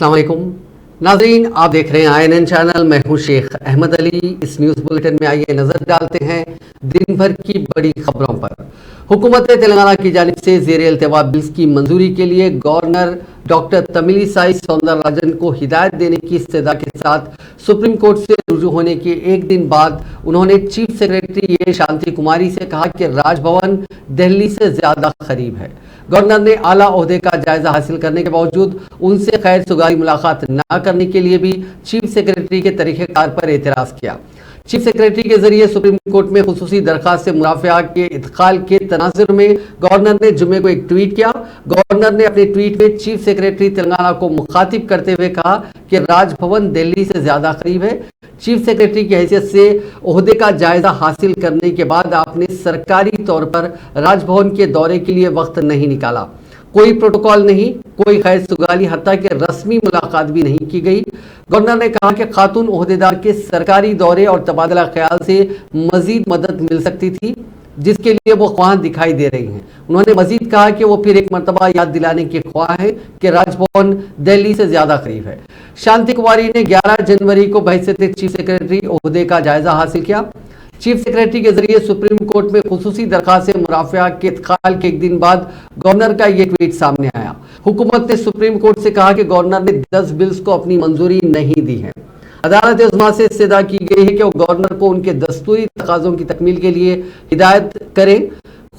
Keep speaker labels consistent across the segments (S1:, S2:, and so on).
S1: अस्सलाम वालेकुम नाज़रीन, आप देख रहे हैं INN चैनल। मैं हूं शेख अहमद अली। इस न्यूज़ बुलेटिन में आइए नजर डालते हैं दिन भर की बड़ी खबरों पर। हुकूमत तेलंगाना की जानिब से ज़ेर इल्तिवा बिल्स की मंजूरी के लिए गवर्नर डॉक्टर तमिलिसाई सौंदरराजन को हिदायत देने की इस्तदा के साथ सुप्रीम कोर्ट से रुजू होने के एक दिन बाद उन्होंने चीफ सेक्रेटरी ए शांति कुमारी से कहा कि राजभवन दिल्ली से ज्यादा करीब है। गवर्नर ने आला ओहदे का जायजा हासिल करने के बावजूद उनसे खैर सुगारी मुलाकात न करने के लिए भी चीफ सेक्रेटरी के तरीक़ेकार पर एतराज़ किया। चीफ सेक्रेटरी के जरिए सुप्रीम कोर्ट में खुसूसी दरखास्त से मुराफिया के इत्काल के तनाजुर में गवर्नर ने जुम्मे को एक ट्वीट किया। गवर्नर ने अपने ट्वीट में चीफ सेक्रेटरी तेलंगाना को मुखातिब करते हुए कहा कि राजभवन दिल्ली से ज्यादा करीब है। चीफ सेक्रेटरी की हैसियत से ओहदे का जायजा हासिल करने के बाद आपने सरकारी तौर पर राजभवन के दौरे के लिए वक्त नहीं निकाला। कोई प्रोटोकॉल नहीं, कोई खैर सुगाली, हत्ता कि रस्मी मुलाकात भी नहीं की गई। गवर्नर ने कहा कि खातून ओहदेदार के सरकारी दौरे और तबादला ख्याल से मजीद मदद मिल सकती थी, जिसके लिए वो ख्वाह दिखाई दे रही हैं। उन्होंने मजीद कहा कि वो फिर एक मरतबा याद दिलाने के ख्वाह है कि राजभवन दिल्ली से ज्यादा करीब है। शांति कुमारी ने 11 जनवरी को बहैसियत चीफ सेक्रेटरी ओहदे का जायजा हासिल किया। चीफ सेक्रेटरी के जरिए सुप्रीम कोर्ट में खुसूसी दरखास्त से मुराफिया के इत्काल के एक दिन बाद गवर्नर का ये ट्वीट सामने आया। हुकूमत ने सुप्रीम कोर्ट से कहा कि गवर्नर ने 10 बिल्स को अपनी मंजूरी नहीं दी है। अदालत उज़्मा से इस्तदा की गई है कि वो गवर्नर को उनके दस्तूरी तकाज़ों की तकमील के लिए हिदायत करें।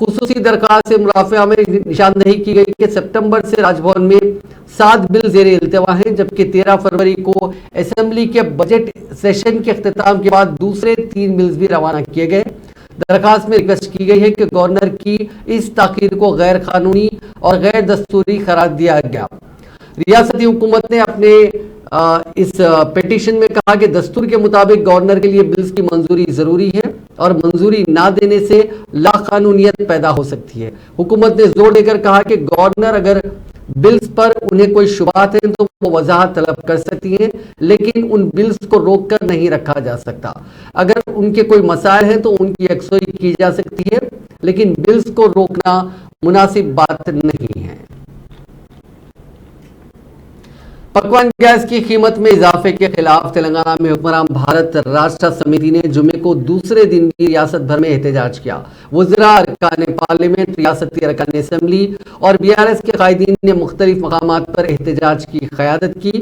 S1: खुसूसी दरखास्त से मुराफिया में निशानदही की गई कि सितंबर से राजभवन में 7 बिल ज़ेर इल्तिवा हैं, जबकि 13 फरवरी को असेंबली के बजट सेशन के अख्तिताम के बाद दूसरे 3 बिल्स भी रवाना किए गए। दरखास्त में रिक्वेस्ट की गई है कि गवर्नर की इस ताख़ीर को गैर कानूनी और गैर दस्तूरी करार दिया गया। रियासती हुकूमत ने अपने इस पिटीशन में कहा कि दस्तूर के मुताबिक गवर्नर के लिए बिल्स की मंजूरी जरूरी है और मंजूरी ना देने से लाकानूनियत पैदा हो सकती है। हुकूमत ने जोर देकर कहा कि गवर्नर अगर बिल्स पर उन्हें कोई शुबात है तो वो वजाहत तलब कर सकती हैं, लेकिन उन बिल्स को रोक कर नहीं रखा जा सकता। अगर उनके कोई मसाइल हैं तो उनकी यकसुई की जा सकती है, लेकिन बिल्स को रोकना मुनासिब बात नहीं है। पकवान गैस की कीमत में इजाफे के खिलाफ तेलंगाना में हुक्मरान भारत राष्ट्र समिति ने जुमे को दूसरे दिन भी रियासत भर में एहतजाज किया। वज़रा, अरकान पार्लियामेंट, रियासती अरकान असम्बली और BRS के कायदीन ने मुख्तलिफ मकामात पर एहतजाज की क़यादत की।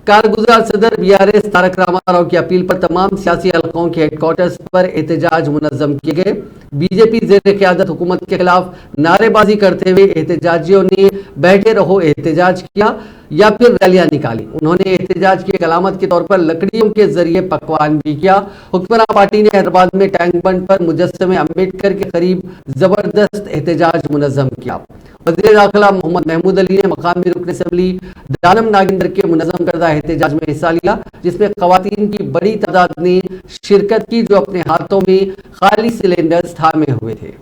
S1: कारगुजार सदर BRS तारक रामाराव की अपील पर तमाम सियासी हलकों के हेडक्वार्टर्स पर एहतजाज मुनज़्ज़म किए गए। बीजेपी ज़ेर क़यादत हुकूमत के खिलाफ नारेबाजी करते हुए एहतजाजियों ने बैठे रहो एहतजाज किया या फिर रैलियां निकाली। उन्होंने एहतजाज की अलामत के तौर पर लकड़ियों के जरिए पकवान भी किया। हुक्मरान पार्टी ने हैदराबाद में टैंक बंड पर मुजस्समे अम्बेडकर के करीब जबरदस्त एहतजाज मुनज़्ज़म किया। वज़ीर दाखिला मोहम्मद महमूद अली ने मकामी रुकन असम्बली दानम नागिंदर के मुनज़्ज़म करदा एहतजाज में हिस्सा लिया, जिसमें ख़वातीन की बड़ी तादाद ने शिरकत की, जो अपने हाथों में खाली सिलेंडर्स थामे हुए थे।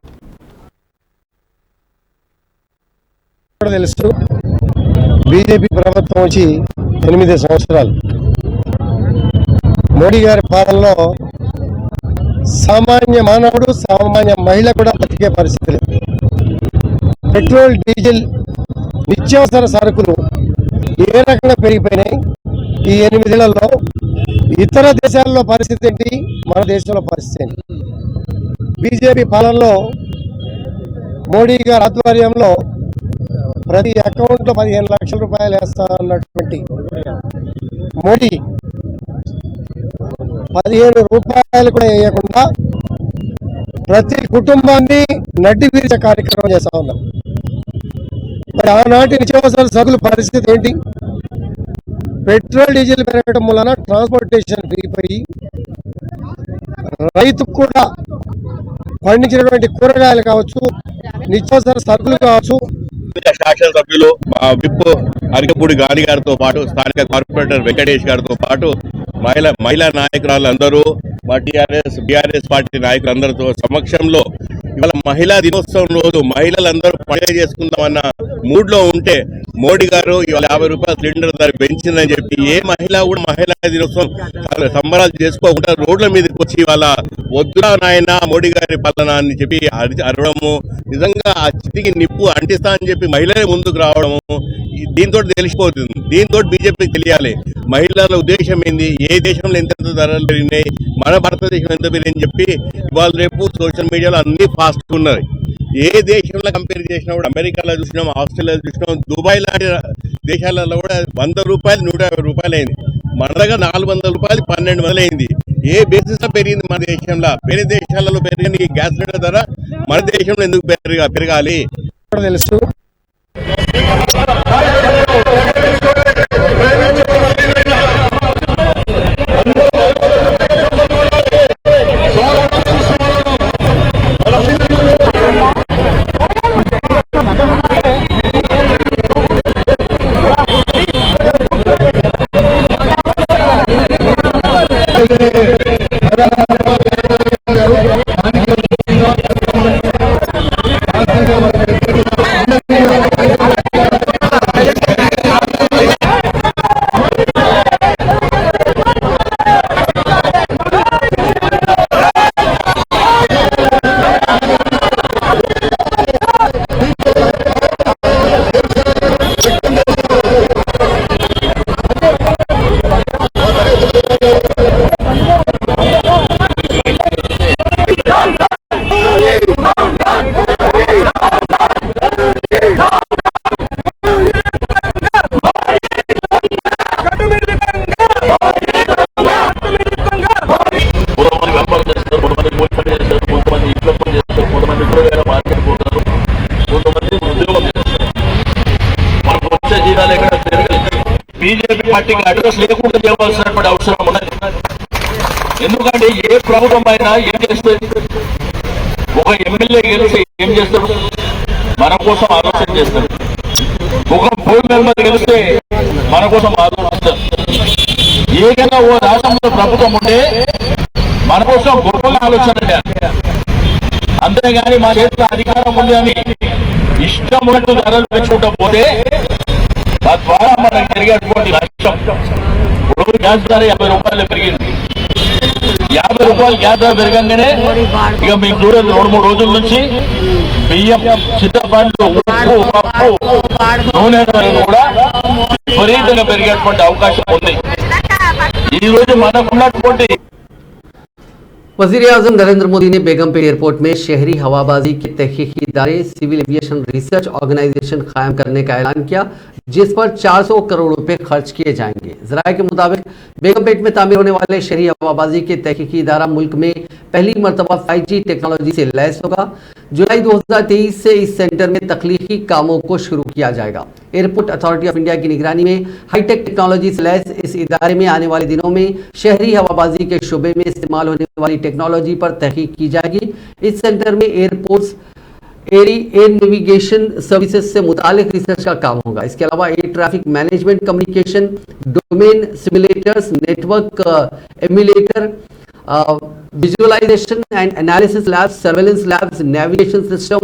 S2: బీజేపీ ప్రభుత్వం వచ్చి 8 సంవత్సరాలు మోడీ గారి పాలనలో సామాన్య మానవుడు, సామాన్య మహిళ కూడా బతికే పరిస్థితి లేదు. పెట్రోల్, డీజిల్, నిత్యావసర సరుకులు ఏ రకంగా పెరిగిపోయినాయి ఈ 8 ఏళ్లలో. ఇతర దేశాల్లో పరిస్థితి ఏంటి, మన దేశంలో పరిస్థితి ఏంటి? బీజేపీ పాలనలో మోడీ గారి ఆధ్వర్యంలో ప్రతి అకౌంట్లో 15 లక్షల రూపాయలు వేస్తా అన్నటువంటి మోడీ 15 రూపాయలు కూడా వేయకుండా ప్రతి కుటుంబాన్ని నడ్డి విరిచే కార్యక్రమం చేస్తా ఉన్నాం. మరి ఆనాటి నిత్యావసర సరుకుల పరిస్థితి ఏంటి? పెట్రోల్, డీజిల్ పెరగడం వలన ట్రాన్స్పోర్టేషన్ పెరిగిపోయి రైతుకు కూడా పండించినటువంటి కూరగాయలు కావచ్చు, నిత్యావసర సరుకులు కావచ్చు,
S3: శాసనసభ్యులు విప్ అరికపూడి గాని గారితో పాటు స్థానిక కార్పొరేటర్ వెంకటేష్ గారితో పాటు మహిళా నాయకురాలందరూ మా టీఆర్ఎస్ పార్టీ నాయకులందరితో సమక్షంలో ఇవాళ మహిళా దినోత్సవం రోజు మహిళలందరూ పండుగ చేసుకుందామన్న మూడ్ లో ఉంటే మోడీ గారు ఇవాళ 50 రూపాయల సిలిండర్ ధర పెంచిందని చెప్పి ఏ మహిళ కూడా మహిళా దినోత్సవం సంబరాలు చేసుకోకుండా రోడ్ల మీదకి వచ్చి ఇవాళ వద్దురా నాయన మోడీ గారి పాలన అని చెప్పి అరవడము, నిజంగా ఆ చితికి నిప్పు అంటిస్తా అని చెప్పి మహిళలే ముందుకు రావడము, దీంతో తెలిసిపోతుంది. దీంతో బీజేపీకి తెలియాలి మహిళల ఉద్దేశం ఏంది, ఏ దేశంలో ఎంత ధరలు పెరిగినాయి, మన భారతదేశం ఎంత పెరిగిందని చెప్పి ఇవాళ రేపు సోషల్ మీడియాలో అన్ని ఫాస్ట్ ఉన్నాయి. ఏ దేశంలో కంపేర్ చేసినా కూడా అమెరికాలో చూసినాం, ఆస్ట్రేలియాలో చూసినాం, దుబాయ్ లాంటి దేశాలలో కూడా 100 రూపాయలు 150 రూపాయలు అయింది. మన దగ్గర 400 రూపాయలు 1200 అయింది. ఏ బేసిస్ లో పెరిగింది మన దేశంలో? వేరే దేశాలలో పెరిగిన ఈ గ్యాస్ సిలిండర్ ధర మన దేశంలో ఎందుకు పెరగాలి?
S2: తెలుసు
S4: బీజేపీ పార్టీకి అడ్రస్ లేకుండా చేయవలసినటువంటి అవసరం ఉన్నది. ఎందుకంటే ఏ ప్రభుత్వం అయినా ఏం చేస్తుంది, ఒక ఎమ్మెల్యే గెలిచి ఏం చేస్తాడు, మన కోసం ఆలోచన చేస్తాడు. ఒక బోర్డు మెంబర్ గెలిస్తే మన కోసం ఆలోచిస్తారు. ఏదైనా ఓ రాష్ట్రంలో ప్రభుత్వం ఉంటే మన కోసం గొప్పగా ఆలోచన చేయాలి. అంతేగాని మా చేతిలో అధికారం ఉంది అని ఇష్టం ఉన్నట్టు ధరలు పెంచుకుంటూ పోతే తద్వారా మనకు జరిగేటువంటి నష్టం. ఇప్పుడు గ్యాస్ ధర 50 రూపాయలు పెరిగింది. 50 రూపాయలు గ్యాస్ ధర పెరగంగానే ఇక మీకు చూడండి 2-3 రోజుల నుంచి బియ్యం, చింతపండు, ఉప్పు, పప్పు, నూనె ధరలు కూడా విపరీతంగా పెరిగేటువంటి అవకాశం ఉంది. ఈ రోజు మనకున్నటువంటి
S1: वज़ीर-ए-आज़म नरेंद्र मोदी ने बेगमपेट एयरपोर्ट में शहरी हवाबाजी के तहकीकी इदारे सिविल एविएशन रिसर्च ऑर्गेनाइजेशन कायम करने का ऐलान किया, जिस पर 400 करोड़ रुपए खर्च किए जाएंगे। ज़राए के मुताबिक बेगमपेट में तामीर होने वाले शहरी हवाबाजी के तहकीकी इदारा मुल्क में पहली मरतबा 5G टेक्नोलॉजी से लैस होगा। जुलाई 2023 से इस सेंटर में तख्लीकी कामों को शुरू किया जाएगा। एयरपोर्ट अथॉरिटी ऑफ इंडिया की निगरानी में हाईटेक टेक्नोलॉजी से लैस इस इदारे में आने वाले दिनों में शहरी हवाबाजी के शुबे में इस्तेमाल होने वाली टेक्नोलॉजी पर तहकीक की जाएगी। इस सेंटर में एयरपोर्ट्स एयर नेविगेशन सर्विसेज से मुतालिक रिसर्च का काम होगा। इसके अलावा air traffic management, communication, domain simulators, network emulator, visualisation and analysis labs, surveillance labs, navigation system,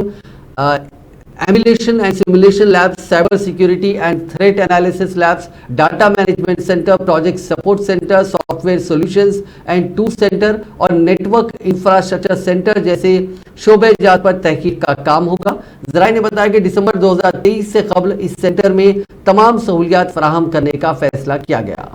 S1: emulation and simulation labs, cyber security and threat analysis labs, data management centre, project support centre, software solutions and tool centre और network infrastructure centre जैसे शोबे जात पर तहकीक का काम होगा। ज़राए ने बताया कि दिसंबर 2023 से कबल इस सेंटर में तमाम सहूलियात फराहम करने का फैसला किया गया।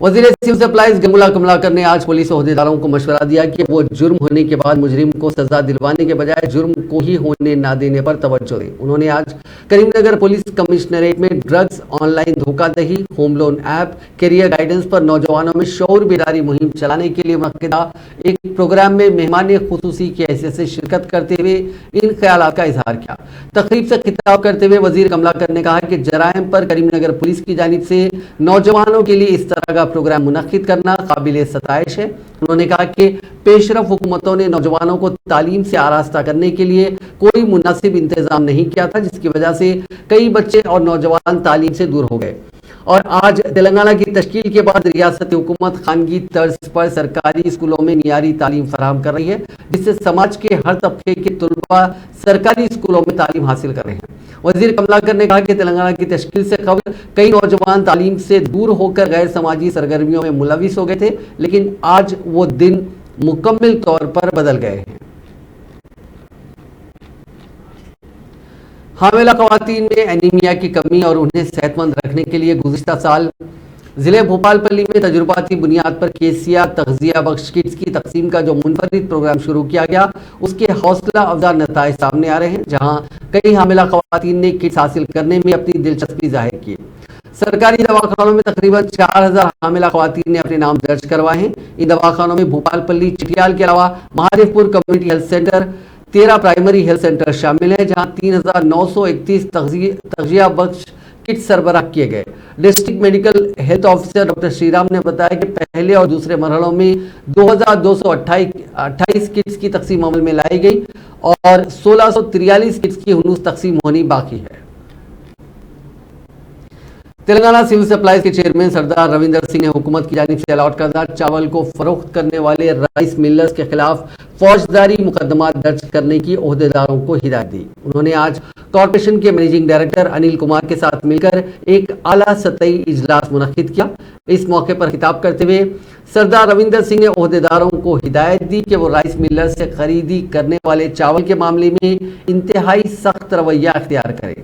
S1: वज़ीर सिविल सप्लाईज गंगुला कमलाकर ने आज पुलिस ओहदेदारों को मशवरा दिया कि वो जुर्म होने के बाद मुजरिम को सजा दिलवाने के बजाय जुर्म को ही होने ना देने पर तवज्जो दें। उन्होंने आज करीमनगर पुलिस कमिश्नरेट में ड्रग्स, ऑनलाइन धोखाधड़ी, home loan app, career guidance पर नौजवानों में शऊर बेदारी मुहिम चलाने के लिए मुनक्किदा एक प्रोग्राम में मेहमान खुसूसी की हैसियत से शिरकत करते हुए इन ख्यालात का इजहार किया। तकरीब से खिताब करते हुए वज़ीर कमलाकर ने कहा कि जराइम पर करीमनगर पुलिस की जानिब से नौजवानों के लिए इस तरह का प्रोग्राम मुनक्किद करना काबिले सताइश है। उन्होंने कहा कि पेशरफ हुकूमतों ने नौजवानों को तालीम से आरास्ता करने के लिए कोई मुनासिब इंतजाम नहीं किया था, जिसकी वजह से कई बच्चे और नौजवान तालीम से दूर हो गए। और आज तेलंगाना की तश्कील के बाद रियासती हुकूमत खानगी तर्ज पर सरकारी स्कूलों में मियारी तालीम फराहम कर रही है, जिससे समाज के हर तबके के तलबा सरकारी स्कूलों में तालीम हासिल कर रहे हैं। वजीर कमलाकर ने कहा कि तेलंगाना की तश्कील से कबल कई नौजवान तालीम से दूर होकर गैर समाजी सरगर्मियों में मुलविस हो गए थे, लेकिन आज वो दिन मुकम्मल तौर पर बदल गए हैं। हामिला खवातीन में एनीमिया की कमी और उन्हें सेहतमंद रखने के लिए गुज़िश्ता साल जिले भोपालपल्ली में तजुर्बाती बुनियाद पर केसिया तग़ज़िया बख्श किट्स की तकसीम का जो मुनफरिद प्रोग्राम शुरू किया गया, उसके हौसला अफजा नताइज सामने आ रहे हैं, जहां कई हामिला खवातीन ने किट्स हासिल करने में अपनी दिलचस्पी जाहिर की। सरकारी दवाखानों में तकरीबन 4000 हामिला खवातीन ने अपने नाम दर्ज करवाए हैं। इन दवाखानों में भोपालपल्ली, चिटियाल के अलावा Mahadevpur community health centre, 13 primary health centre शामिल है, जहां 3931 तग़ज़िया बख्श किट सरबराह किए गए। District medical health officer doctor Shriram ने बताया कि पहले और दूसरे मरहलों में 2228 किट्स की तकसीम अमल में लाई गई और 1643 किट्स की हुनूस तकसीम होनी बाकी है। तेलंगाना सिविल सप्लाईज के चेयरमैन सरदार रविंदर सिंह ने हुकूमत की जानिब से अलॉट करदा चावल को फरोख्त करने वाले राइस मिलर्स के खिलाफ फौजदारी मुकदमा दर्ज करने की ओहदेदारों को हिदायत दी। उन्होंने आज कॉरपोरेशन के मैनेजिंग डायरेक्टर अनिल कुमार के साथ मिलकर एक आला सतही इजलास मुनक्किद किया। इस मौके पर खिताब करते हुए सरदार रविंदर सिंह ने ओहदेदारों को हिदायत दी कि वो राइस मिलर से खरीदी करने वाले चावल के मामले में इंतहाई सख्त रवैया अख्तियार करें।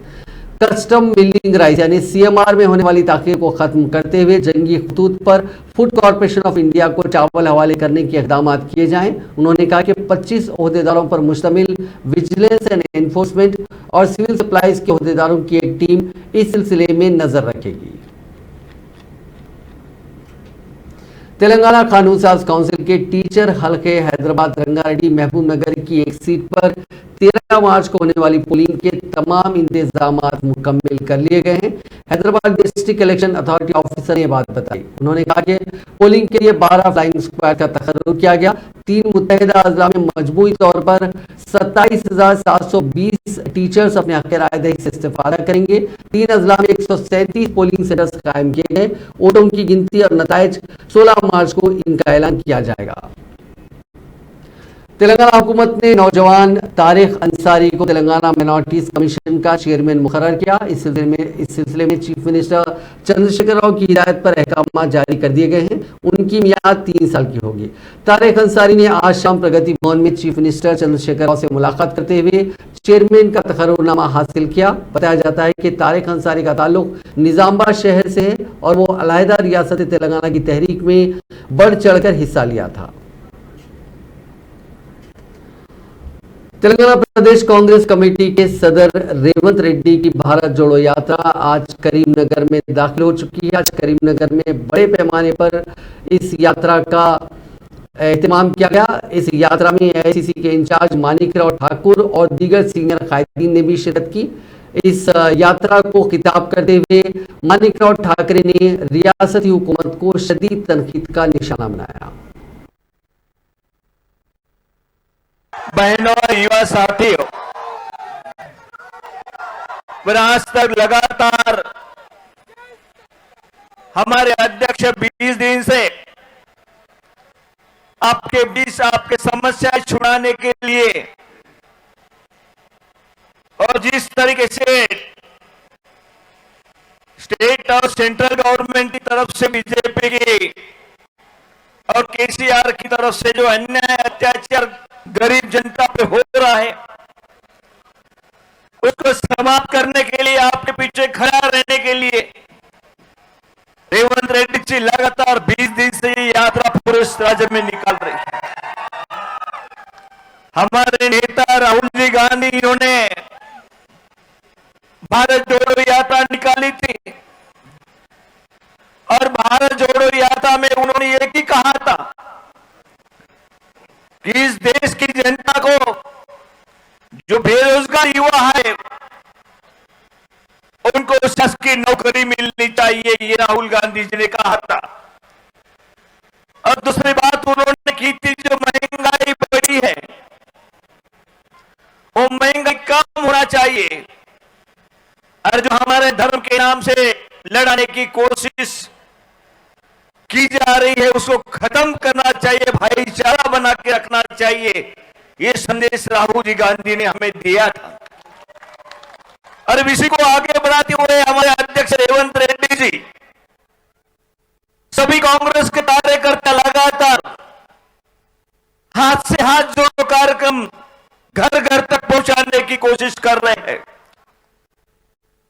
S1: कस्टम मिलिंग राइस यानी CMR में होने वाली ताखीर को खत्म करते हुए जंगी खतूत पर फूड कॉरपोरेशन ऑफ इंडिया को चावल हवाले करने के इक़दाम किए जाएं। उन्होंने कहा कि 25 ओहदेदारों पर मुश्तमिल विजिलेंस एंड एनफोर्समेंट और सिविल सप्लाईज के ओहदेदारों की एक टीम इस सिलसिले में नजर रखेगी। तेलंगाना कानून साज काउंसिल के टीचर हलके हैदराबाद रंगारेड्डी महबूब नगर की एक सीट पर 13 मार्च को होने वाली पोलिंग के तमाम इंतजाम मुकम्मल कर लिए गए हैं। Hyderabad district election authority officer ने यह बात बताई। उन्होंने कहा कि पोलिंग के लिए 12 फ्लाइंग स्क्वाड का तखर्रुर किया गया। 3 मुत्तहिदा अजला में मजमूई तौर पर 27,720 टीचर्स अपने हक़ रायदही से इस्तेफादा करेंगे। 3 अजला में 137 पोलिंग सेंटर्स कायम किए गए। वोटों की गिनती और नताइज 16 मार्च को इनका ऐलान किया जाएगा। तेलंगाना हुकूमत ने नौजवान तारिक अंसारी को तेलंगाना माइनॉरिटीज कमीशन का चेयरमैन मुकर्रर किया। इस सिलसिले में चीफ मिनिस्टर चंद्रशेखर राव की हिदायत पर अहकाम जारी कर दिए गए हैं। उनकी मियाद 3 साल की होगी। तारिक अंसारी ने आज शाम प्रगति भवन में चीफ मिनिस्टर चंद्रशेखर राव से मुलाकात करते हुए चेयरमैन का तकर्रुरनामा हासिल किया। बताया जाता है कि तारिक अंसारी का ताल्लुक निजामाबाद शहर से है और वो अलहदा रियासत तेलंगाना की तहरीक में बढ़ चढ़कर हिस्सा लिया था। तेलंगाना प्रदेश कांग्रेस कमेटी के सदर रेवंत रेड्डी की भारत जोड़ो यात्रा आज करीमनगर में दाखिल हो चुकी है। आज करीमनगर में बड़े पैमाने पर इस यात्रा का एहतमाम किया गया। इस यात्रा में AICC के इंचार्ज मानिकराव ठाकुर और दीगर सीनियर कायदीन ने भी शिरकत की। इस यात्रा को खिताब करते हुए मानिकराव ठाकरे ने रियासती हुकूमत को शदीद तनकीद का निशाना बनाया।
S5: बहनों और युवा साथियों, आज तक लगातार हमारे अध्यक्ष 20 दिन से आपके बीच आपके समस्याएं छुड़ाने के लिए और जिस तरीके से स्टेट और सेंट्रल गवर्नमेंट की तरफ से बीजेपी की और केसीआर की तरफ से जो अन्याय अत्याचार गरीब जनता पे हो रहा है, उसको समाप्त करने के लिए आपके पीछे खड़ा रहने के लिए रेवंत रेड्डी जी लगातार 20 दिन से ये यात्रा पूरे राज्य में निकाल रही है। हमारे नेता राहुल जी गांधी इन्होंने भारत जोड़ो यात्रा निकाली थी और भारत जोड़ो यात्रा में उन्होंने एक ही कहा था कि इस देश की जनता को जो बेरोजगार युवा है उनको शासकीय नौकरी मिलनी चाहिए, ये राहुल गांधी जी ने कहा था। और दूसरी बात उन्होंने की थी, जो महंगाई बढ़ी है वो महंगाई कम होना चाहिए और जो हमारे धर्म के नाम से लड़ाने की कोशिश की जा रही है उसको खत्म करना चाहिए, भाईचारा बना के रखना चाहिए, ये संदेश राहुल जी गांधी ने हमें दिया था। और इसी को आगे बढ़ाते हुए हमारे अध्यक्ष रेवंत रेड्डी जी, सभी कांग्रेस के कार्यकर्ता लगातार हाथ से हाथ जोड़ो कार्यक्रम घर घर तक पहुंचाने की कोशिश कर रहे हैं।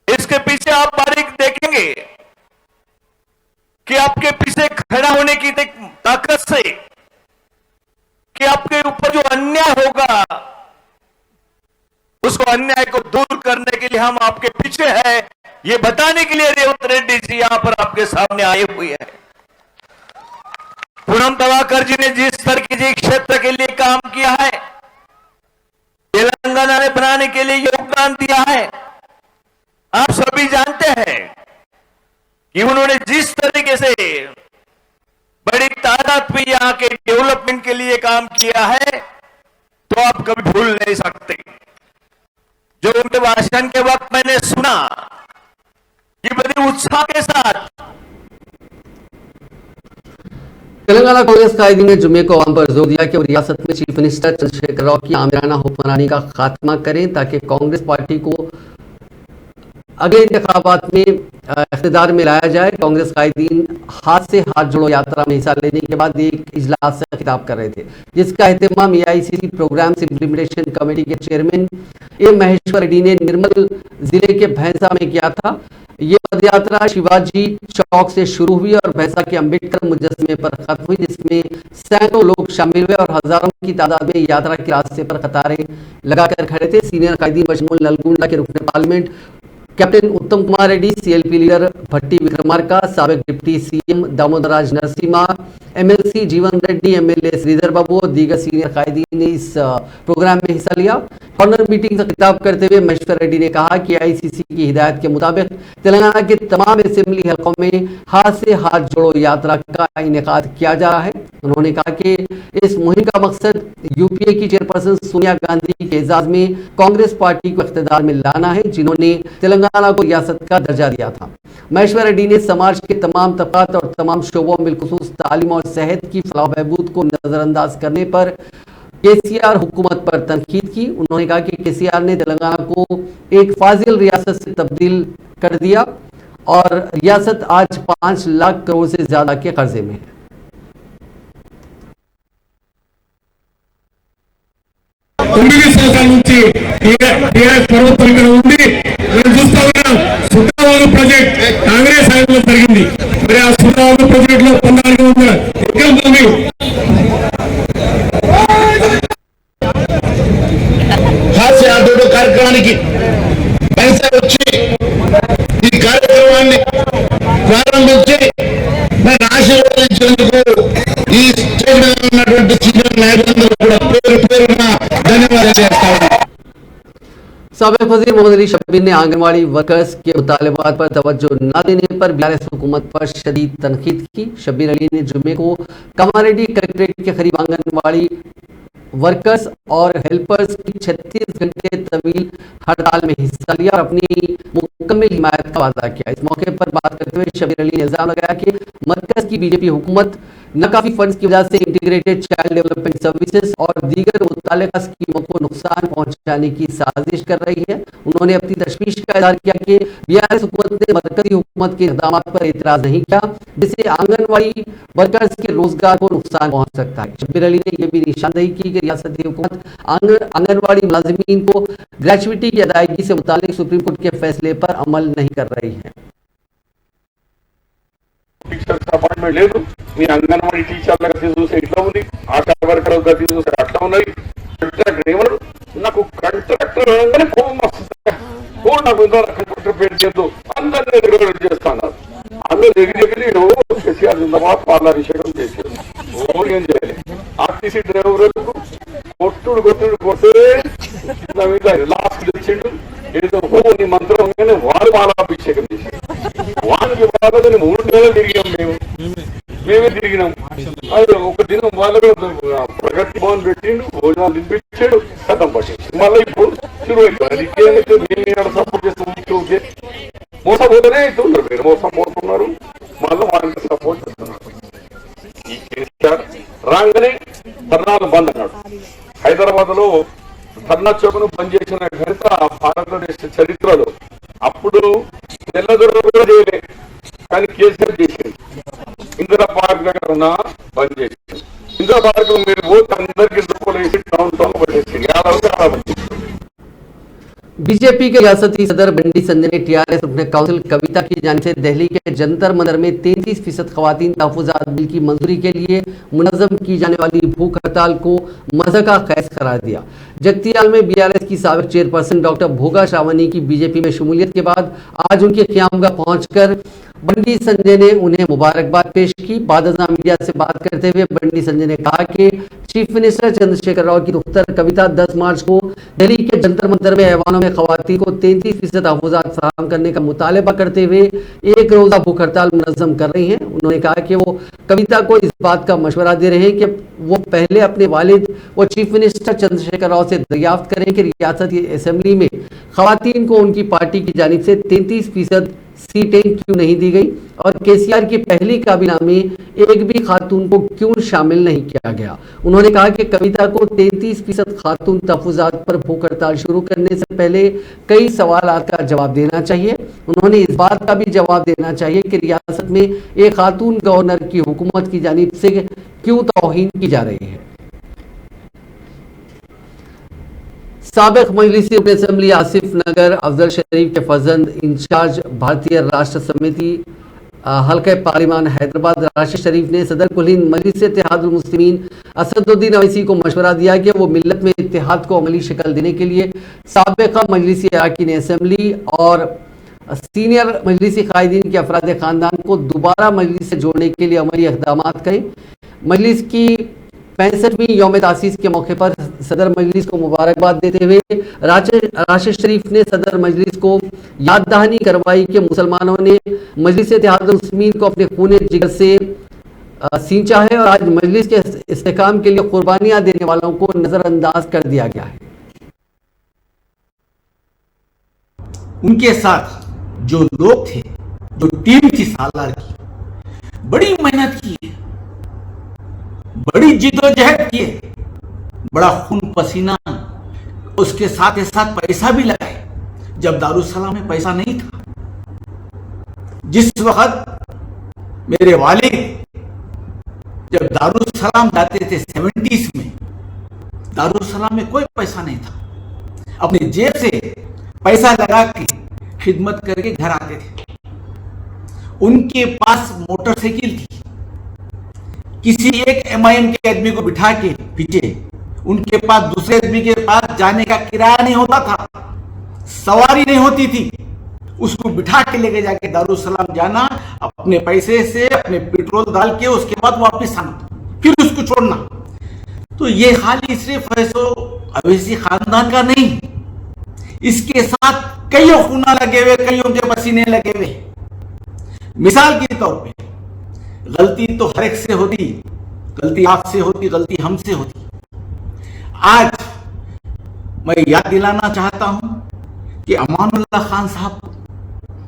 S5: इसके पीछे आप बारीक देखेंगे कि आपके पीछे खड़ा होने की ताकत से कि आपके ऊपर जो अन्याय होगा उसको अन्याय को दूर करने के लिए हम आपके पीछे हैं, ये बताने के लिए रेवंत रेड्डी जी यहां पर आपके सामने आए हुए हैं। पूनम तवाकर जी ने जिस तरह के क्षेत्र के लिए काम किया है, तेलंगाना ने बनाने के लिए योगदान दिया है, आप सभी जानते हैं कि उन्होंने जिस तरीके से बड़ी तादाद में यहां के डेवलपमेंट के लिए काम किया है तो आप कभी भूल नहीं सकते। जो उनके भाषण के वक्त मैंने सुना कि बड़े उत्साह के साथ
S1: तेलंगाना कांग्रेस कायदीन ने जुम्मे को आम पर जोर दिया कि वो रियासत में चीफ मिनिस्टर चंद्रशेखर राव की आमिराना हुक्मरानी का खात्मा करें ताकि कांग्रेस पार्टी को अगले इंतखाबात में इख्तिदार में लाया जाए। कांग्रेस कायदीन हाथ से हाथ जोड़ो यात्रा में हिस्सा लेने के बाद एक इजलास से खिताब कर रहे थे, जिसका एहतमाम AICC प्रोग्राम्स इम्प्लीमेंटेशन कमेटी के चेयरमैन ए महेश्वर रेड्डी ने निर्मल जिले के भैंसा में किया था। ये पदयात्रा शिवाजी चौक से शुरू हुई और भैंसा के अंबेडकर मुजस्मे पर खत्म हुई, जिसमें सैकड़ों लोग शामिल हुए और हजारों की तादाद में यात्रा के रास्ते पर कतारें लगाकर खड़े थे। सीनियर कायदीन बशमूल नलगुंडा के रुकन पार्लियामेंट कैप्टन उत्तम कुमार रेड्डी, CLP लीडर भट्टी विक्रमार्का, साबिक डिप्टी CM दामोदर राज नरसिम्हा, MLC जीवन रेड्डी, MLA श्रीधर बाबू और दीगर सीनियर कायदीन ने इस प्रोग्राम में हिस्सा लिया। कॉर्नर मीटिंग से खिताब करते हुए महेश्वर रेड्डी ने कहा कि AICC की हिदायत के मुताबिक तेलंगाना के तमाम असेंबली हलकों में हाथ से हाथ जोड़ो यात्रा का इनेकाद किया जा रहा है। उन्होंने कहा कि इस मुहिम का मकसद UPA की चेयरपर्सन सोनिया गांधी के एजाज में कांग्रेस पार्टी को इख्तिदार में लाना है, जिन्होंने तेलंगाना को रियासत का दर्जा दिया था। महेश्वर रेड्डी ने समाज के तमाम तबकात और तमाम शोबों बिलखुसूस तालीम और सेहत की फलाह बहबूद को नजरअंदाज करने पर KCR हुकूमत पर तनकीद की। उन्होंने कहा कि KCR ने तेलंगाना को एक फाजिल रियासत से तब्दील कर दिया और रियासत आज 5 लाख करोड़ से ज्यादा के कर्जे में है।
S6: 9 సంవత్సరాల నుంచి టీఆర్ఎస్ ప్రభుత్వం ఇక్కడ ఉంది. మనం చూస్తా ఉన్నాం సుధావాగు ప్రాజెక్ట్ కాంగ్రెస్ హయాంలో జరిగింది. మరి ఆ సుధావాగు ప్రాజెక్ట్ లో 1400 ఎకరం భూమి
S7: హాస్య ఆటోడు కార్యక్రమానికి పైసా వచ్చి ఈ కార్యక్రమాన్ని ప్రారంభించి మరి ఆశీర్వదించేందుకు ఈ స్టేజ్ మీద ఉన్నటువంటి సీనియర్ నాయకులందరూ కూడా పేరు పేరున ధన్యవాదాలు చేస్తా ఉన్నాను।
S1: साबिक वजीर मोहम्मद अली शब्बीर ने आंगनवाड़ी वर्कर्स के मुतालबात पर तवज्जो न देने पर BRS हुकूमत पर शदीद तनकीद की। शब्बीर अली ने जुम्मे को कामारेड्डी कलेक्ट्रेट के करीब आंगनवाड़ी वर्कर्स और हेल्पर्स की 36 घंटे तवील हड़ताल में हिस्सा लिया और अपनी मुकम्मल हिमायत का वादा किया। इस मौके पर बात करते हुए शब्बीर अली ने इल्जाम लगाया कि मरकज की BJP हुकूमत नाकाफी फंड्स की वजह से इंटीग्रेटेड चाइल्ड डेवलपमेंट सर्विसेज और दीगर मुताल्लिका स्कीमों को नुकसान पहुंचाने की साजिश कर रही है। उन्होंने अपनी तशवीश का इज़हार किया कि BRS हुकूमत ने मरकजी हुकूमत के इक़दाम पर एतराज़ नहीं किया, जिससे आंगनवाड़ी वर्कर्स के रोजगार को नुकसान पहुंच सकता है। शब्बीर अली ने यह भी निशानदेही की कि रियासती हुकूमत आंगनवाड़ी मुलाजिमीन को ग्रेचुइटी की अदायगी से मुतालिक सुप्रीम कोर्ट के फैसले पर अमल नहीं कर रही है।
S8: టీచర్స్ అపాయింట్మెంట్ లేదు, మీ అంగన్వాడీ టీచర్ల గతి చూస్తే ఇట్లా ఉంది, ఆశా వర్కర్ల గతి చూస్తే అట్లా ఉన్నది. కాంట్రాక్టర్ ఏమన్నాడు, నాకు కాంట్రాక్టర్ అనగానే కోపం వస్తుంది, నాకు ఇంత కాంట్రాక్టర్ పేరు చేయొద్దు, అందరినీ రెగ్యులర్ చేస్తాను. అందరూ దగ్గర కేసీఆర్ జిందాబాద్ పాలాభిషేకం చేశారు. ఏం చేయాలి, RTC డ్రైవర్లకు కొట్టే లాస్ట్ తెచ్చిండు, ఏదో నీ మంత్రం వారు పాలాభిషేకం చేశారు. వానికి వాళ్ళని 3 నెలలు తిరిగాం, మేమే తిరిగినాం. అది ఒక దినం వాళ్ళకు ప్రగతి భవన్ పెట్టిండు, భోజనాలు తినిపించాడు, కథం పట్టింది. మళ్ళీ ఇప్పుడు శురు అయిపోయింది. ఇంకేమైతే మేము సపోర్ట్ చేస్తాం, మోసపోతూనే అవుతున్నారు, మీరు మోసపోతున్నారు, మళ్ళీ వాళ్ళకి సపోర్ట్ చేస్తున్నారు. ఈ కేసీఆర్ రాగానే ధర్నాలు బంద్ అన్నాడు. హైదరాబాద్ లో ధర్నా చౌకను బంద్ చేసిన ఘనత భారతదేశ చరిత్రలో. అప్పుడు తెల్లదొర కూడా చేయలే, కానీ కేసీఆర్ చేసింది. ఇందిరా పార్క్ దగ్గర ఉన్న బంద్ చేసింది. ఇందిరా పార్క్ మీరు పోతే అందరికీ వేసి టౌన్ టౌన్ పట్టేసింది.
S1: बीजेपी के रियासती सदर बंडी संजय ने टीआरएस रुकन काउंसिल कविता की जानिब से दिल्ली के जंतर मंतर में 33% खवातीन तहफ़्फ़ुज़ात बिल की मंजूरी के लिए मुनज़्ज़म की जाने वाली भूख हड़ताल को मज़ाक़ खैज़ करार दिया। जगतियाल में बीआरएस की साबिक़ चेयरपर्सन डॉक्टर भोगा श्रावणी की बीजेपी में शमूलियत के बाद आज उनके क़यामगाह पहुंचकर बंडी संजय ने उन्हें मुबारकबाद पेश की। बादशाह मीडिया से बात करते हुए बंडी संजय ने कहा कि चीफ मिनिस्टर चंद्रशेखर राव की रुखसत कविता 10 मार्च को दिल्ली के जंतर मंतर में ऐवानों में खवातीन को 33% तहफ़्फ़ुज़ात फराहम करने का मुतालबा करते हुए एक रोज़ा भूख हड़ताल मुनज़्ज़म कर रही हैं। उन्होंने कहा कि वो कविता को इस बात का मशवरा दे रहे हैं कि वो पहले अपने वालिद व चीफ मिनिस्टर चंद्रशेखर राव से दरियाफ्त करें कि रियासती असेंबली में खवातीन को उनकी पार्टी की जानिब से 33% सीटें क्यों नहीं दी गई और केसीआर की पहली काबीना में एक भी खातून को क्यों शामिल नहीं किया गया। उन्होंने कहा कि कविता को 33% खातून तहफ़्फ़ुज़ात पर भूख हड़ताल शुरू करने से पहले कई सवालात का जवाब देना चाहिए। उन्होंने इस बात का भी जवाब देना चाहिए कि रियासत में एक खातून गवर्नर की हुकूमत की जानिब से क्यों तौहीन की जा रही है। साबिक़ मजलिसी रुकन असेंबली आसिफ नगर अफजल शरीफ के फर्जंद इंचार्ज भारतीय राष्ट्र समिति हल्का पार्लिमान हैदराबाद राशिद शरीफ ने सदर कुल हिंद मजलिस इत्तेहादुल मुस्लिमीन असदुद्दीन अवैसी को मशवरा दिया कि वो मिल्लत में इत्तेहाद को अमली शक्ल देने के लिए साबिक़ा मजलिसी अरकान असेंबली और सीनियर मजलिसी कायदीन के अफराद ख़ानदान को दोबारा मजलिस से जोड़ने के लिए अमली इक़दामात करें। मजलिस की 65वीं यौम तासीस के मौके पर सदर मजलिस को मुबारकबाद देते हुए राशिद शरीफ ने सदर मजलिस को याद दहानी करवाई कि मुसलमानों ने मजलिस इत्तेहादुल मुस्लिमीन को अपने खूने जिगर से सींचा है और आज मजलिस के इस्तेहकाम के लिए कुर्बानियां देने वालों को नजरअंदाज कर दिया गया है।
S9: उनके साथ जो लोग थे, जो टीम थी सालार की, बड़ी मेहनत की है, बड़ी जिद्दोजहद की है, बड़ा खून पसीना, उसके साथ ही साथ पैसा भी लगाए जब दारुसलाम में पैसा नहीं था। जिस वक्त मेरे वालिद जब दारुसलाम जाते थे 70s में, दारुसलाम में कोई पैसा नहीं था, अपनी जेब से पैसा लगा के खिदमत करके घर आते थे। उनके पास मोटरसाइकिल थी, किसी एक MIM के आदमी को बिठा के पीछे, उनके पास दूसरे आदमी के पास जाने का किराया नहीं होता था, सवारी नहीं होती थी, उसको बिठा के लेके जाके दारुसलाम जाना, अपने पैसे से अपने पेट्रोल डाल के उसके बाद वापस आना, फिर उसको छोड़ना। तो ये खाली सिर्फ अवैसी खानदान का नहीं, इसके साथ कईयों खूना लगे हुए, कईयों के पसीने लगे हुए। मिसाल के तौर पे गलती तो हर एक से होती, गलती आपसे होती, गलती हमसे होती। आज मैं याद दिलाना चाहता हूं कि अमानुल्लाह खान साहब को,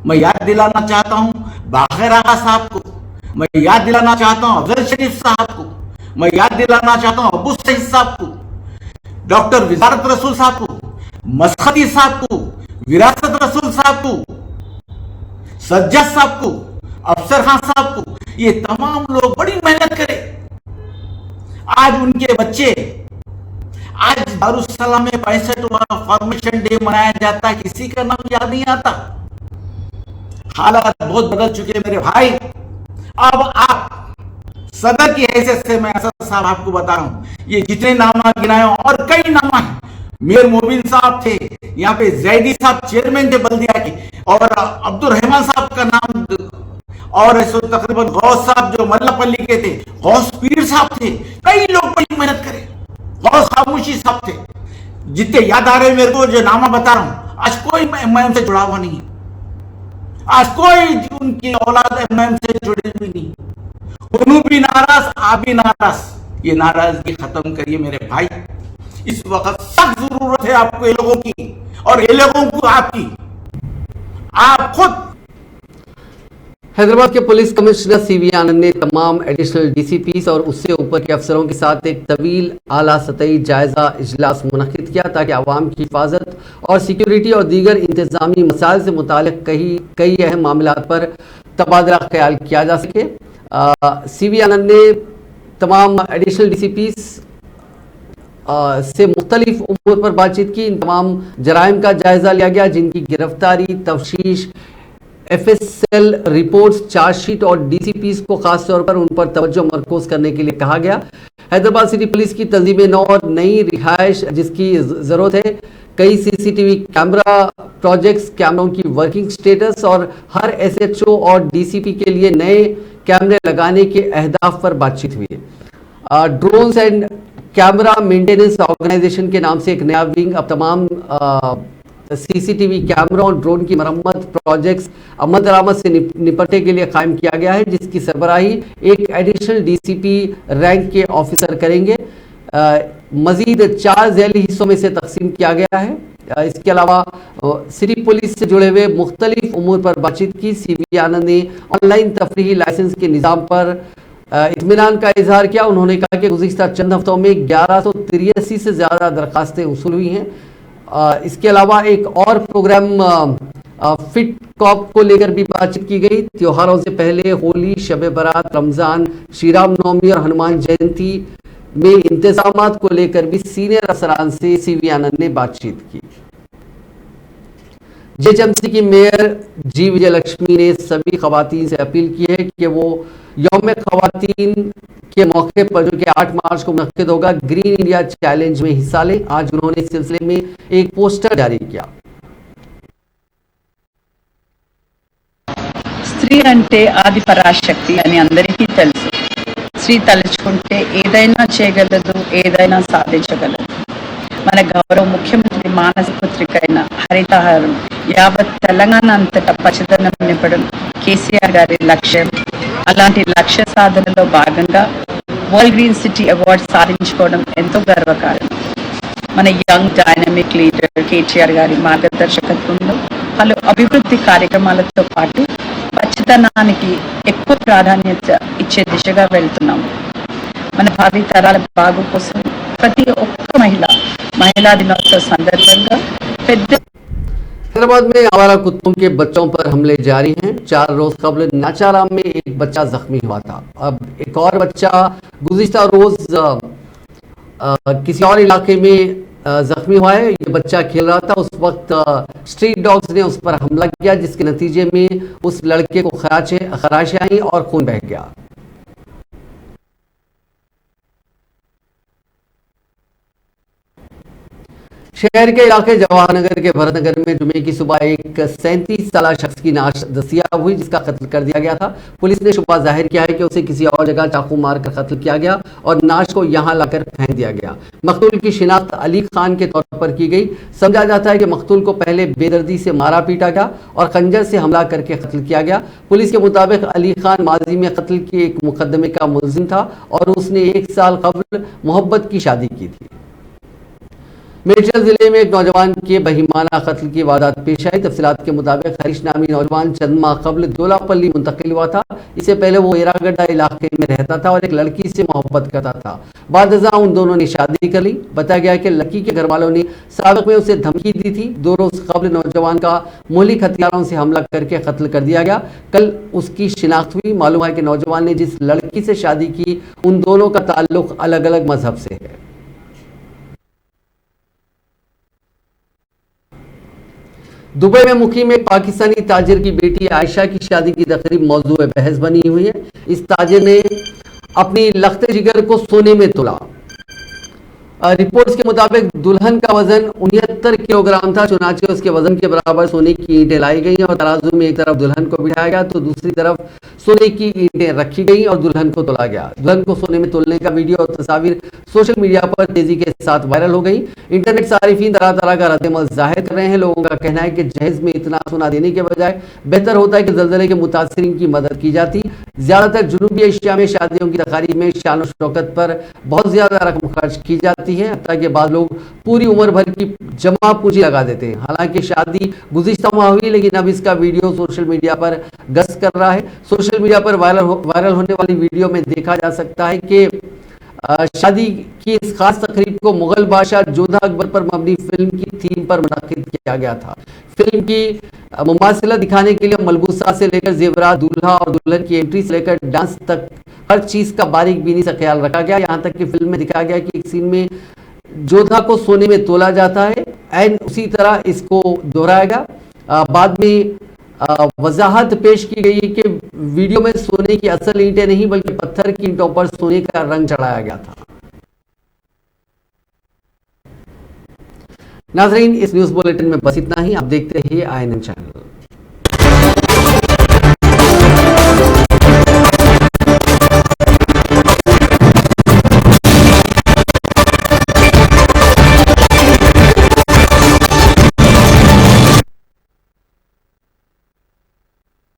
S9: मैं याद दिलाना चाहता हूं बाखिर आगा साहब को, मैं याद दिलाना चाहता हूं अफजल शरीफ साहब को, मैं याद दिलाना चाहता हूं अबू सईद साहब को, डॉक्टर विजारत रसूल साहब को, मसखती साहब को, विरासत रसूल साहब को, सज्जद साहब को, अफसर खान साहब को। ये तमाम लोग बड़ी मेहनत करे। आज उनके बच्चे, आज दारुसलाम में 65वां फॉर्मेशन डे मनाया जाता है, किसी का नाम याद नहीं आता। हालात बहुत बदल चुके हैं मेरे भाई। अब आप सदर की हैसियत से मैं असद साहब आपको बता रहा हूं, ये जितने नाम गिनाए और कई नाम हैं। मीर मोबिन साहब थे, यहाँ पे जैदी साहब चेयरमैन थे बल्दिया के, और अब्दुल रहमान साहब का नाम, और तकरीबन गौस साहब जो मल्लापल्ली के थे, गौस पीर साहब थे, कई लोग बड़ी मेहनत करे। गौस खामोशी साहब थे, जितने याद आ रहे मेरे को, जो नामा बता रहा हूं, आज कोई MIM से जुड़ा हुआ नहीं है, आज कोई उनकी औलाद MIM से जुड़ी हुई नहीं। उन्होंने भी नाराज, आप भी नाराज। ये नाराजगी खत्म करिए मेरे भाई। इस वक्त सख्त जरूरत है आपको ये लोगों की, और ये लोगों को आपकी। आप खुद
S1: हैदराबाद के पुलिस कमिश्नर सीवी आनंद ने तमाम एडिशनल डीसीपीस और उससे ऊपर के अफसरों के साथ एक तवील आला सतही जायजा इजलास मुनक्किद किया ताकि आवाम की हिफाजत और सिक्योरिटी और दीगर इंतजामी मसाइल से मुतालिक कई अहम मामलात पर तबादला ख्याल किया जा सके। सीवी आनंद ने तमाम एडिशनल डीसीपीस से मुख्तलिफ उमूर पर बातचीत की। इन तमाम जराइम का जायजा लिया गया जिनकी गिरफ्तारी, तफ्तीश, एफएसएल रिपोर्ट्स, चार्जशीट और डीसीपीस को खास तौर पर उन पर तवज्जो मरकूज करने के लिए कहा गया। हैदराबाद सिटी पुलिस की तंजीम नौ और नई रिहाइश जिसकी जरूरत है, कई सीसीटीवी कैमरा प्रोजेक्ट्स, कैमरों की वर्किंग स्टेटस और हर एसएचओ और डीसीपी के लिए नए कैमरे लगाने के अहदाफ पर बातचीत हुई। Drones and camera maintenance organisation के नाम से एक नया विंग अब तमाम सीसीटीवी कैमरा और ड्रोन की मरम्मत प्रोजेक्ट्स अमल दरामद से निपटने के लिए कायम किया गया है, जिसकी सरबराही एक एडिशनल डीसीपी रैंक के ऑफिसर करेंगे। मजीद 4 झैली हिस्सों में से तकसीम किया गया है। इसके अलावा सिटी पुलिस से जुड़े हुए मुख्तलिफ उमूर पर बातचीत की। सीवी आनंद ने ऑनलाइन तफरीही लाइसेंस के निज़ाम पर इत्मीनान का इजहार किया। उन्होंने कहा कि गुज़िश्ता चंद हफ्तों में 1183 से ज़्यादा दरखास्तें वसूल हुई हैं। इसके अलावा एक और प्रोग्राम फिट कॉप को लेकर भी बातचीत की गई। त्योहारों से पहले होली, शब बारात, रमजान, श्री राम नवमी और हनुमान जयंती में इंतजामात को लेकर भी सीनियर अफसरान से सीवी आनंद ने बातचीत की। जेएचएमसी की मेयर जी विजय लक्ष्मी ने सभी खवातीन से अपील की है कि वो यौम खवातीन के मौके पर जो कि 8 मार्च को मुनक्किद होगा ग्रीन इंडिया चैलेंज में हिस्सा लें। आज उन्होंने इस सिलसिले में एक पोस्टर जारी किया।
S10: స్త్రీ అంటే ఆది పరాశక్తి అని అందరికీ తెలుసు. స్త్రీ తలుచుకుంటే ఏదైనా చేయగలదు, ఏదైనా సాధించగలదు. మన గౌరవ ముఖ్యమంత్రి మానస పుత్రిక అయిన హరితహారం యావత్ తెలంగాణ అంతటా పచ్చదనం నింపడం కేసీఆర్ గారి లక్ష్యం. అలాంటి లక్ష్య సాధనలో భాగంగా వరల్డ్ గ్రీన్ సిటీ అవార్డు సాధించుకోవడం ఎంతో గర్వకారణం. మన యంగ్ డైనమిక్ లీడర్ కేటీఆర్ గారి మార్గదర్శకత్వంలో పలు అభివృద్ధి కార్యక్రమాలతో పాటు పచ్చదనానికి ఎక్కువ ప్రాధాన్యత ఇచ్చే దిశగా వెళ్తున్నాము. మన భావి తరాల బాగు కోసం ప్రతి ఒక్క మహిళా దినోత్సవ సందర్భంగా పెద్ద
S1: हैदराबाद में आवारा कुत्तों के बच्चों पर हमले जारी हैं। 4 रोज कबल नाचाराम में एक बच्चा जख्मी हुआ था। अब एक और बच्चा गुज़िश्ता रोज किसी और इलाके में जख्मी हुआ है। ये बच्चा खेल रहा था, उस वक्त स्ट्रीट डॉग्स ने उस पर हमला किया, जिसके नतीजे में उस लड़के को खराशें आई और खून बह गया। शहर के इलाके जवाहर नगर के भरत नगर में जुमे की सुबह एक 37 साला शख्स की नाश दस्तियाब हुई, जिसका कत्ल कर दिया गया था। पुलिस ने शुबा जाहिर किया है कि उसे किसी और जगह चाकू मारकर कत्ल किया गया और नाश को यहां लाकर फेंक दिया गया। मकतूल की शिनाख्त अली खान के तौर पर की गई। समझा जाता है कि मकतूल को पहले बेदर्दी से मारा पीटा गया और खंजर से हमला करके कत्ल किया गया। पुलिस के मुताबिक अली खान माजी में कत्ल के एक मुकदमे का मुलजिम था और उसने 1 साल कबल मोहब्बत की शादी की थी। मेरठ जिले में एक नौजवान के बहिमाना कत्ल की वारदात पेश आई। तफसीलात के मुताबिक हरीश नामी नौजवान चंद माह कबल दोलापल्ली मुंतकिल हुआ था। इससे पहले वो एरागड्डा इलाके में रहता था और एक लड़की से मोहब्बत करता था। बाद उन दोनों ने शादी कर ली। बताया गया कि लड़की के घर वालों ने साबिक में उसे धमकी दी थी। 2 रोज कबल नौजवान का मौलिक हथियारों से हमला करके कत्ल कर दिया गया। कल उसकी शिनाख्त हुई। मालूम है कि नौजवान ने जिस लड़की से शादी की उन दोनों का ताल्लुक अलग अलग मजहब से है। दुबई में मुकीम एक पाकिस्तानी ताजिर की बेटी आयशा की शादी की तकरीब मौजू बहस बनी हुई है। इस ताजिर ने अपनी लख्त जिगर को सोने में तोला। रिपोर्ट्स के मुताबिक दुल्हन का वजन 69 किलोग्राम था। चुनाचे उसके वजन के बराबर सोने की ईंटें लाई गई और तराजू में एक तरफ दुल्हन को बिठाया गया तो दूसरी तरफ सोने की ईंटें रखी गई और दुल्हन को तोला गया। दुल्हन को सोने में तोलने का वीडियो और तस्वीर सोशल मीडिया पर तेजी के साथ वायरल हो गई। इंटरनेट सारिफीन तरह तरह का रद्द-ए-अमल जाहिर कर रहे हैं। लोगों का कहना है कि जहेज में इतना सोना देने के बजाय बेहतर होता है कि ज़लज़ले के मुतासिरीन की मदद की जाती। ज्यादातर जनूबी एशिया में शादियों की तकारीब में शान और शौकत पर बहुत ज्यादा रकम खर्च की जाती है, हत्ता कि बाद लोग पूरी उम्र भर की जमा पूंजी लगा देते हैं। हालांकि शादी गुज़िश्ता माह हुई, लेकिन अब इसका वीडियो सोशल मीडिया पर गश्त कर रहा है। सोशल मीडिया पर वायरल होने वाली वीडियो में देखा जा सकता है कि शादी की इस खास तकरीब को मुगल बादशाह जोधा अकबर पर मबनी फिल्म की थीम पर मुनक्किद किया गया था। फिल्म की मुमासिला दिखाने के लिए मलबूसा से लेकर जेवरात, दूल्हा और दुल्हन की एंट्री से लेकर डांस तक हर चीज का बारीक बीनी से ख्याल रखा गया। यहाँ तक कि फिल्म में दिखाया गया कि एक सीन में जोधा को सोने में तोला जाता है, एंड उसी तरह इसको दोहराया गया। बाद में वजाहत पेश की गई कि वीडियो में सोने की असल ईंटें नहीं बल्कि पत्थर की ईंटों पर सोने का रंग चढ़ाया गया था। नाज़रीन, इस न्यूज़ बुलेटिन में बस इतना ही। आप देखते रहिए INN चैनल।